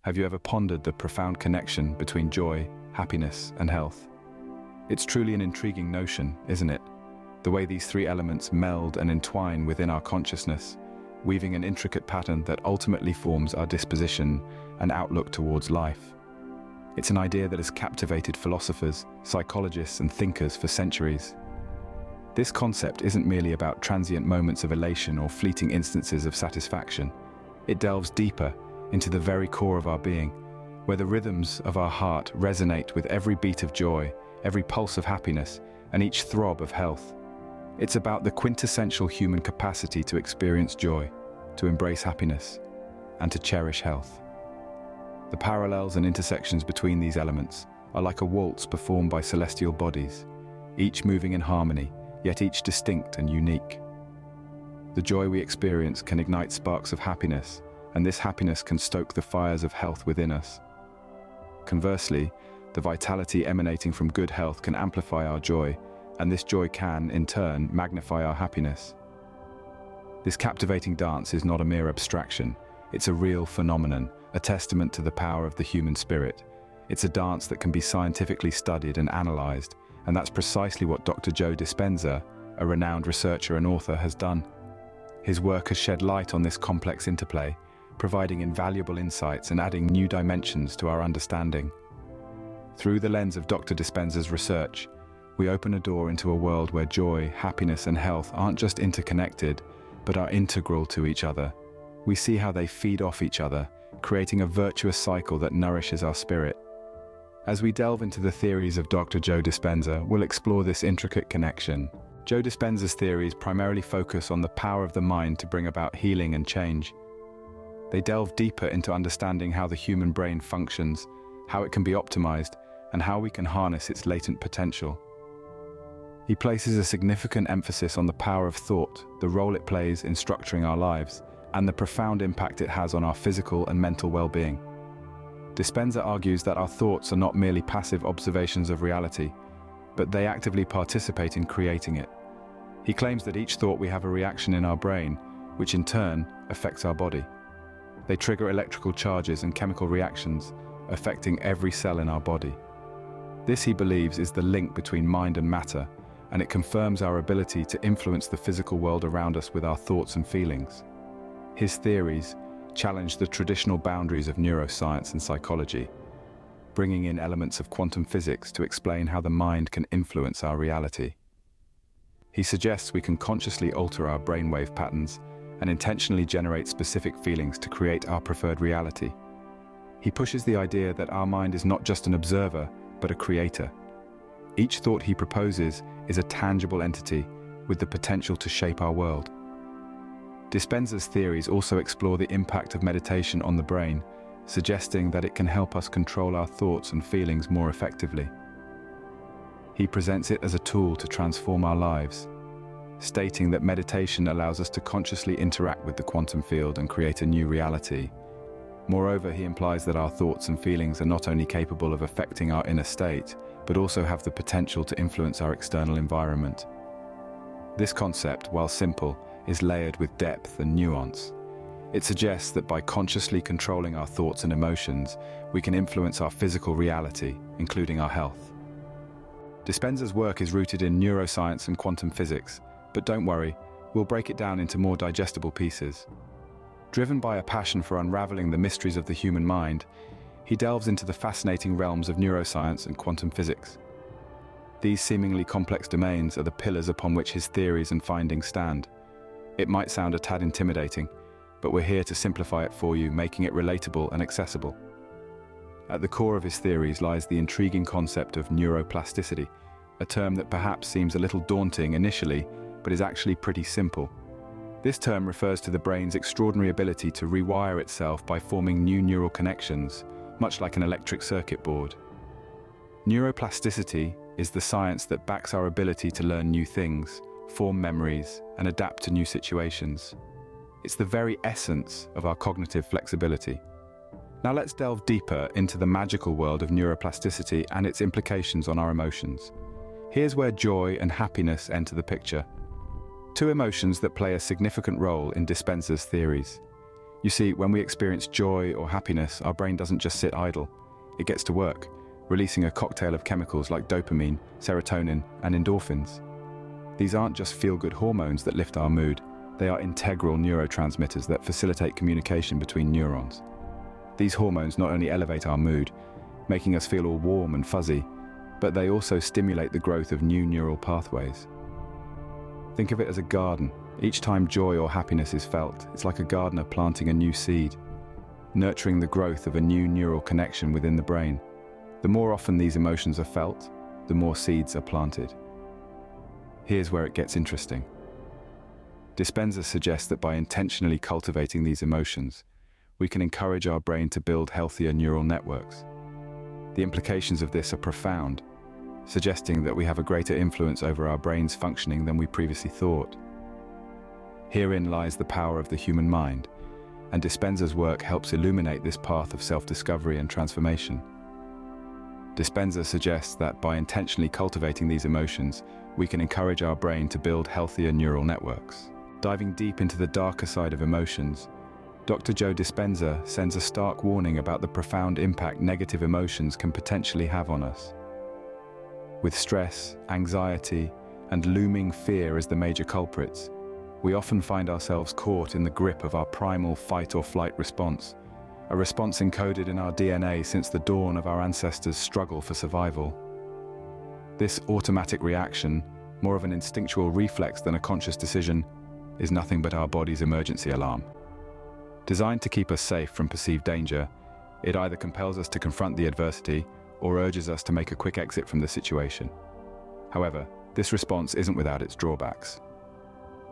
Have you ever pondered the profound connection between joy, happiness, and health? It's truly an intriguing notion, isn't it? The way these three elements meld and entwine within our consciousness, weaving an intricate pattern that ultimately forms our disposition and outlook towards life. It's an idea that has captivated philosophers, psychologists, and thinkers for centuries. This concept isn't merely about transient moments of elation or fleeting instances of satisfaction. It delves deeper into the very core of our being, where the rhythms of our heart resonate with every beat of joy, every pulse of happiness, and each throb of health. It's about the quintessential human capacity to experience joy, to embrace happiness, and to cherish health. The parallels and intersections between these elements are like a waltz performed by celestial bodies, each moving in harmony, yet each distinct and unique. The joy we experience can ignite sparks of happiness, and this happiness can stoke the fires of health within us. Conversely, the vitality emanating from good health can amplify our joy, and this joy can, in turn, magnify our happiness. This captivating dance is not a mere abstraction. It's a real phenomenon, a testament to the power of the human spirit. It's a dance that can be scientifically studied and analyzed, and that's precisely what Dr. Joe Dispenza, a renowned researcher and author, has done. His work has shed light on this complex interplay, providing invaluable insights and adding new dimensions to our understanding. Through the lens of Dr. Dispenza's research, we open a door into a world where joy, happiness, and health aren't just interconnected, but are integral to each other. We see how they feed off each other, creating a virtuous cycle that nourishes our spirit. As we delve into the theories of Dr. Joe Dispenza, we'll explore this intricate connection. Joe Dispenza's theories primarily focus on the power of the mind to bring about healing and change. They delve deeper into understanding how the human brain functions, how it can be optimized, and how we can harness its latent potential. He places a significant emphasis on the power of thought, the role it plays in structuring our lives, and the profound impact it has on our physical and mental well-being. Dispenza argues that our thoughts are not merely passive observations of reality, but they actively participate in creating it. He claims that each thought we have a reaction in our brain, which in turn affects our body. They trigger electrical charges and chemical reactions, affecting every cell in our body. This, he believes, is the link between mind and matter, and it confirms our ability to influence the physical world around us with our thoughts and feelings. His theories challenge the traditional boundaries of neuroscience and psychology, bringing in elements of quantum physics to explain how the mind can influence our reality. He suggests we can consciously alter our brainwave patterns and intentionally generate specific feelings to create our preferred reality. He pushes the idea that our mind is not just an observer, but a creator. Each thought he proposes is a tangible entity with the potential to shape our world. Dispenza's theories also explore the impact of meditation on the brain, suggesting that it can help us control our thoughts and feelings more effectively. He presents it as a tool to transform our lives, stating that meditation allows us to consciously interact with the quantum field and create a new reality. Moreover, he implies that our thoughts and feelings are not only capable of affecting our inner state, but also have the potential to influence our external environment. This concept, while simple, is layered with depth and nuance. It suggests that by consciously controlling our thoughts and emotions, we can influence our physical reality, including our health. Dispenza's work is rooted in neuroscience and quantum physics, but don't worry, we'll break it down into more digestible pieces. Driven by a passion for unraveling the mysteries of the human mind, he delves into the fascinating realms of neuroscience and quantum physics. These seemingly complex domains are the pillars upon which his theories and findings stand. It might sound a tad intimidating, but we're here to simplify it for you, making it relatable and accessible. At the core of his theories lies the intriguing concept of neuroplasticity, a term that perhaps seems a little daunting initially, but is actually pretty simple. This term refers to the brain's extraordinary ability to rewire itself by forming new neural connections, much like an electric circuit board. Neuroplasticity is the science that backs our ability to learn new things, form memories, and adapt to new situations. It's the very essence of our cognitive flexibility. Now let's delve deeper into the magical world of neuroplasticity and its implications on our emotions. Here's where joy and happiness enter the picture. Two emotions that play a significant role in Dispenza's theories. You see, when we experience joy or happiness, our brain doesn't just sit idle. It gets to work, releasing a cocktail of chemicals like dopamine, serotonin, and endorphins. These aren't just feel-good hormones that lift our mood. They are integral neurotransmitters that facilitate communication between neurons. These hormones not only elevate our mood, making us feel all warm and fuzzy, but they also stimulate the growth of new neural pathways. Think of it as a garden. Each time joy or happiness is felt, it's like a gardener planting a new seed, nurturing the growth of a new neural connection within the brain. The more often these emotions are felt, the more seeds are planted. Here's where it gets interesting. Dispenza suggests that by intentionally cultivating these emotions, we can encourage our brain to build healthier neural networks. The implications of this are profound, suggesting that we have a greater influence over our brain's functioning than we previously thought. Herein lies the power of the human mind, and Dispenza's work helps illuminate this path of self-discovery and transformation. Dispenza suggests that by intentionally cultivating these emotions, we can encourage our brain to build healthier neural networks. Diving deep into the darker side of emotions, Dr. Joe Dispenza sends a stark warning about the profound impact negative emotions can potentially have on us. With stress, anxiety, and looming fear as the major culprits, we often find ourselves caught in the grip of our primal fight-or-flight response, a response encoded in our DNA since the dawn of our ancestors' struggle for survival. This automatic reaction, more of an instinctual reflex than a conscious decision, is nothing but our body's emergency alarm. Designed to keep us safe from perceived danger, it either compels us to confront the adversity or urges us to make a quick exit from the situation. However, this response isn't without its drawbacks.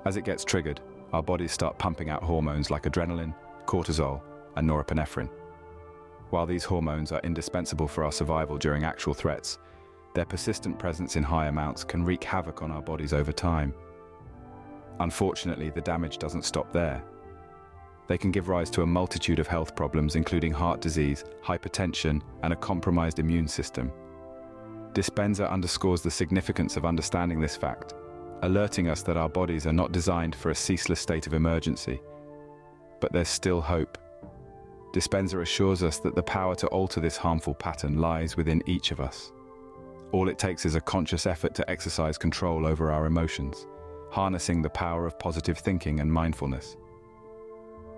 As it gets triggered, our bodies start pumping out hormones like adrenaline, cortisol, and norepinephrine. While these hormones are indispensable for our survival during actual threats, their persistent presence in high amounts can wreak havoc on our bodies over time. Unfortunately, the damage doesn't stop there. They can give rise to a multitude of health problems, including heart disease, hypertension, and a compromised immune system. Dispenza underscores the significance of understanding this fact, alerting us that our bodies are not designed for a ceaseless state of emergency. But there's still hope. Dispenza assures us that the power to alter this harmful pattern lies within each of us. All it takes is a conscious effort to exercise control over our emotions, harnessing the power of positive thinking and mindfulness.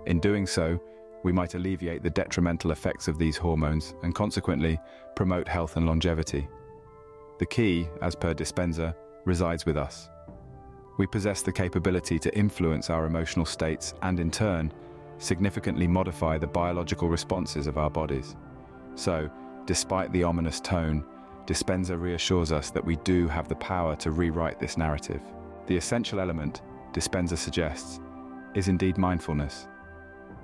In doing so, we might alleviate the detrimental effects of these hormones and consequently promote health and longevity. The key, as per Dispenza, resides with us. We possess the capability to influence our emotional states and, in turn, significantly modify the biological responses of our bodies. So, despite the ominous tone, Dispenza reassures us that we do have the power to rewrite this narrative. The essential element, Dispenza suggests, is indeed mindfulness.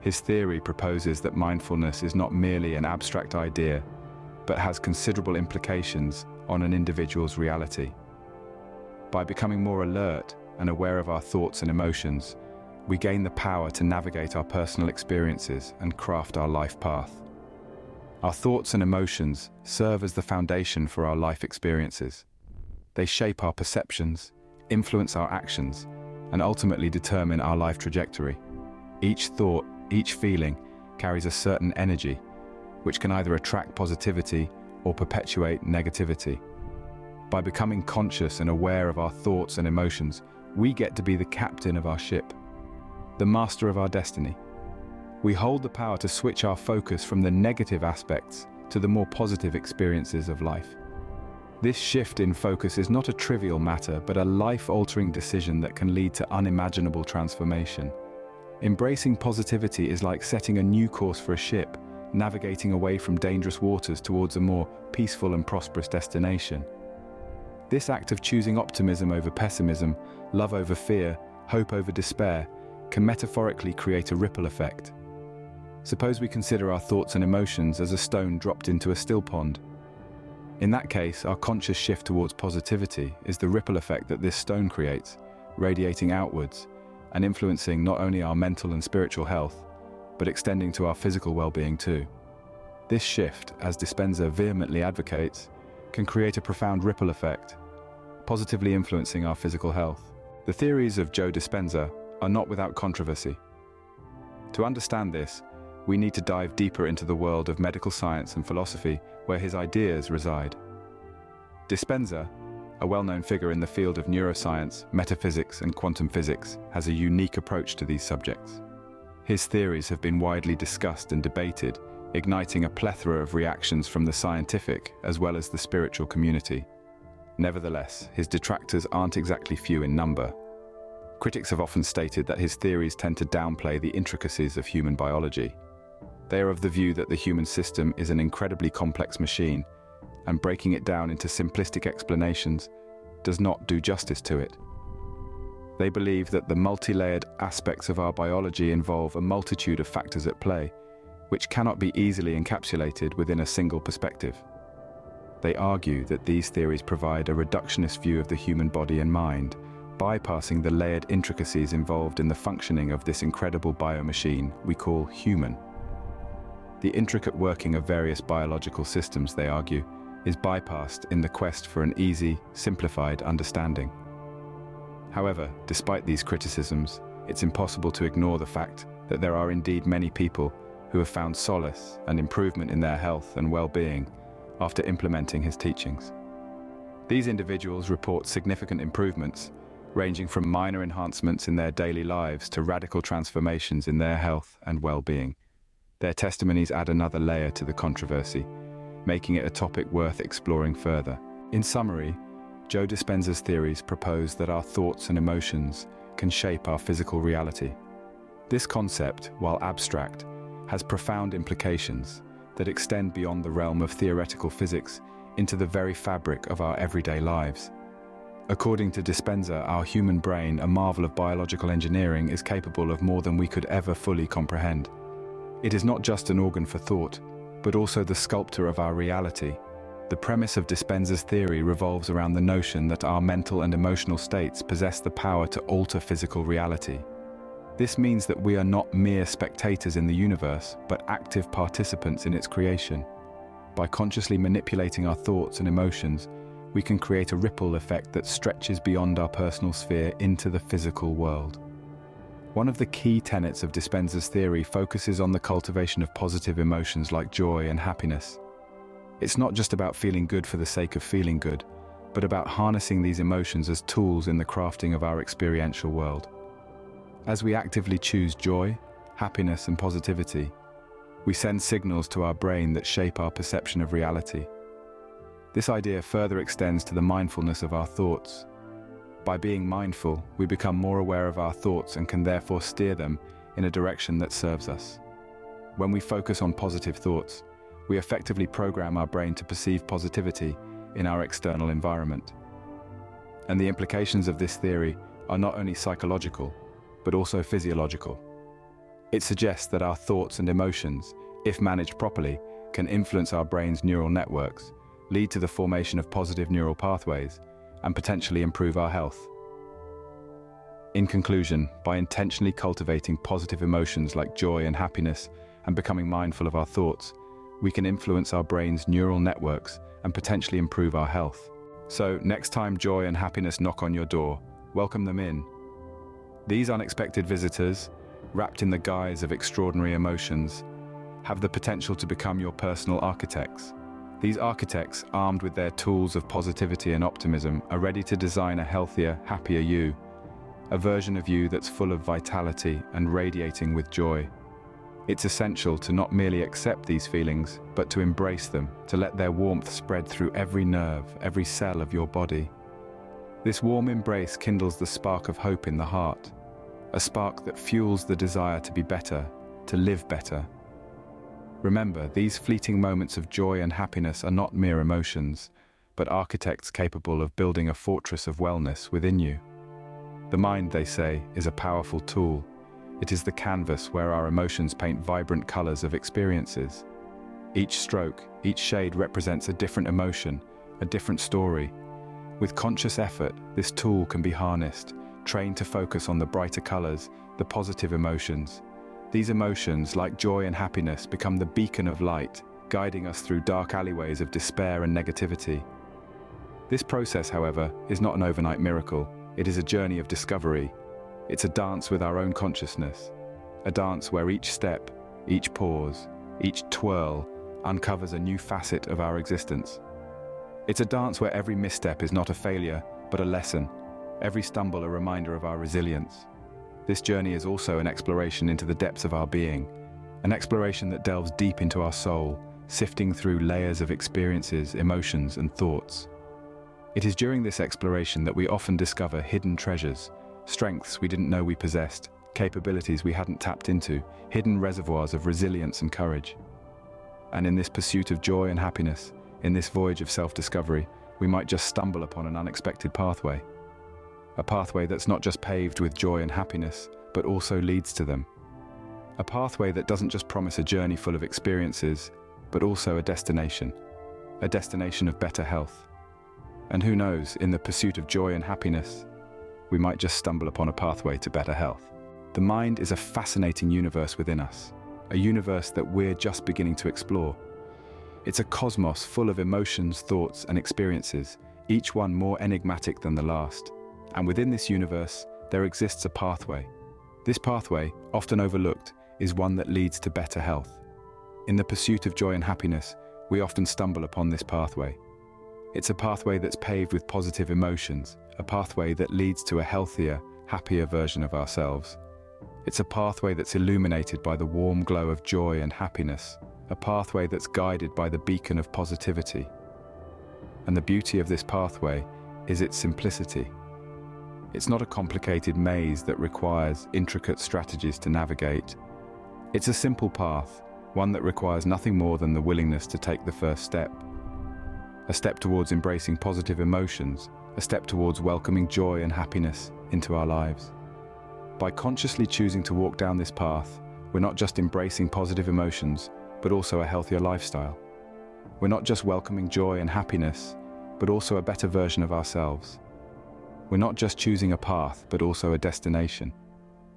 His theory proposes that mindfulness is not merely an abstract idea, but has considerable implications on an individual's reality. By becoming more alert and aware of our thoughts and emotions, we gain the power to navigate our personal experiences and craft our life path. Our thoughts and emotions serve as the foundation for our life experiences. They shape our perceptions, influence our actions, and ultimately determine our life trajectory. Each thought, each feeling carries a certain energy, which can either attract positivity or perpetuate negativity. By becoming conscious and aware of our thoughts and emotions, we get to be the captain of our ship, the master of our destiny. We hold the power to switch our focus from the negative aspects to the more positive experiences of life. This shift in focus is not a trivial matter, but a life-altering decision that can lead to unimaginable transformation. Embracing positivity is like setting a new course for a ship, navigating away from dangerous waters towards a more peaceful and prosperous destination. This act of choosing optimism over pessimism, love over fear, hope over despair, can metaphorically create a ripple effect. Suppose we consider our thoughts and emotions as a stone dropped into a still pond. In that case, our conscious shift towards positivity is the ripple effect that this stone creates, radiating outwards and influencing not only our mental and spiritual health, but extending to our physical well-being too. This shift, as Dispenza vehemently advocates, can create a profound ripple effect, positively influencing our physical health. The theories of Joe Dispenza are not without controversy. To understand this, we need to dive deeper into the world of medical science and philosophy, where his ideas reside. Dispenza, a well-known figure in the field of neuroscience, metaphysics, and quantum physics, has a unique approach to these subjects. His theories have been widely discussed and debated, igniting a plethora of reactions from the scientific as well as the spiritual community. Nevertheless, his detractors aren't exactly few in number. Critics have often stated that his theories tend to downplay the intricacies of human biology. They are of the view that the human system is an incredibly complex machine, and breaking it down into simplistic explanations does not do justice to it. They believe that the multi-layered aspects of our biology involve a multitude of factors at play, which cannot be easily encapsulated within a single perspective. They argue that these theories provide a reductionist view of the human body and mind, bypassing the layered intricacies involved in the functioning of this incredible biomachine we call human. The intricate working of various biological systems, they argue, is bypassed in the quest for an easy, simplified understanding. However, despite these criticisms, it's impossible to ignore the fact that there are indeed many people who have found solace and improvement in their health and well-being after implementing his teachings. These individuals report significant improvements, ranging from minor enhancements in their daily lives to radical transformations in their health and well-being. Their testimonies add another layer to the controversy, making it a topic worth exploring further. In summary, Joe Dispenza's theories propose that our thoughts and emotions can shape our physical reality. This concept, while abstract, has profound implications that extend beyond the realm of theoretical physics into the very fabric of our everyday lives. According to Dispenza, our human brain, a marvel of biological engineering, is capable of more than we could ever fully comprehend. It is not just an organ for thought, but also the sculptor of our reality. The premise of Dispenza's theory revolves around the notion that our mental and emotional states possess the power to alter physical reality. This means that we are not mere spectators in the universe, but active participants in its creation. By consciously manipulating our thoughts and emotions, we can create a ripple effect that stretches beyond our personal sphere into the physical world. One of the key tenets of Dispenza's theory focuses on the cultivation of positive emotions like joy and happiness. It's not just about feeling good for the sake of feeling good, but about harnessing these emotions as tools in the crafting of our experiential world. As we actively choose joy, happiness, and positivity, we send signals to our brain that shape our perception of reality. This idea further extends to the mindfulness of our thoughts. By being mindful, we become more aware of our thoughts and can therefore steer them in a direction that serves us. When we focus on positive thoughts, we effectively program our brain to perceive positivity in our external environment. And the implications of this theory are not only psychological, but also physiological. It suggests that our thoughts and emotions, if managed properly, can influence our brain's neural networks, lead to the formation of positive neural pathways, and potentially improve our health. In conclusion, by intentionally cultivating positive emotions like joy and happiness and becoming mindful of our thoughts, we can influence our brain's neural networks and potentially improve our health. So, next time joy and happiness knock on your door, welcome them in. These unexpected visitors, wrapped in the guise of extraordinary emotions, have the potential to become your personal architects. These architects, armed with their tools of positivity and optimism, are ready to design a healthier, happier you, a version of you that's full of vitality and radiating with joy. It's essential to not merely accept these feelings, but to embrace them, to let their warmth spread through every nerve, every cell of your body. This warm embrace kindles the spark of hope in the heart, a spark that fuels the desire to be better, to live better. Remember, these fleeting moments of joy and happiness are not mere emotions, but architects capable of building a fortress of wellness within you. The mind, they say, is a powerful tool. It is the canvas where our emotions paint vibrant colors of experiences. Each stroke, each shade represents a different emotion, a different story. With conscious effort, this tool can be harnessed, trained to focus on the brighter colors, the positive emotions. These emotions, like joy and happiness, become the beacon of light, guiding us through dark alleyways of despair and negativity. This process, however, is not an overnight miracle. It is a journey of discovery. It's a dance with our own consciousness. A dance where each step, each pause, each twirl uncovers a new facet of our existence. It's a dance where every misstep is not a failure, but a lesson. Every stumble a reminder of our resilience. This journey is also an exploration into the depths of our being, an exploration that delves deep into our soul, sifting through layers of experiences, emotions, and thoughts. It is during this exploration that we often discover hidden treasures, strengths we didn't know we possessed, capabilities we hadn't tapped into, hidden reservoirs of resilience and courage. And in this pursuit of joy and happiness, in this voyage of self-discovery, we might just stumble upon an unexpected pathway. A pathway that's not just paved with joy and happiness, but also leads to them. A pathway that doesn't just promise a journey full of experiences, but also a destination of better health. And who knows, in the pursuit of joy and happiness, we might just stumble upon a pathway to better health. The mind is a fascinating universe within us, a universe that we're just beginning to explore. It's a cosmos full of emotions, thoughts, and experiences, each one more enigmatic than the last. And within this universe, there exists a pathway. This pathway, often overlooked, is one that leads to better health. In the pursuit of joy and happiness, we often stumble upon this pathway. It's a pathway that's paved with positive emotions, a pathway that leads to a healthier, happier version of ourselves. It's a pathway that's illuminated by the warm glow of joy and happiness, a pathway that's guided by the beacon of positivity. And the beauty of this pathway is its simplicity. It's not a complicated maze that requires intricate strategies to navigate. It's a simple path, one that requires nothing more than the willingness to take the first step. A step towards embracing positive emotions, a step towards welcoming joy and happiness into our lives. By consciously choosing to walk down this path, we're not just embracing positive emotions, but also a healthier lifestyle. We're not just welcoming joy and happiness, but also a better version of ourselves. We're not just choosing a path, but also a destination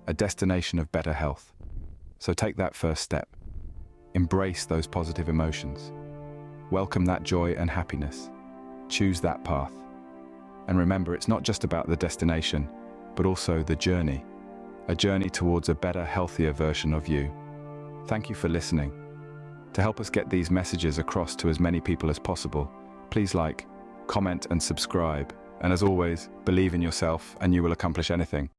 of better health. So take that first step. Embrace those positive emotions. Welcome that joy and happiness. Choose that path. And remember, it's not just about the destination, but also the journey. A journey towards a better, healthier version of you. Thank you for listening. To help us get these messages across to as many people as possible, please like, comment, and subscribe. And as always, believe in yourself and you will accomplish anything.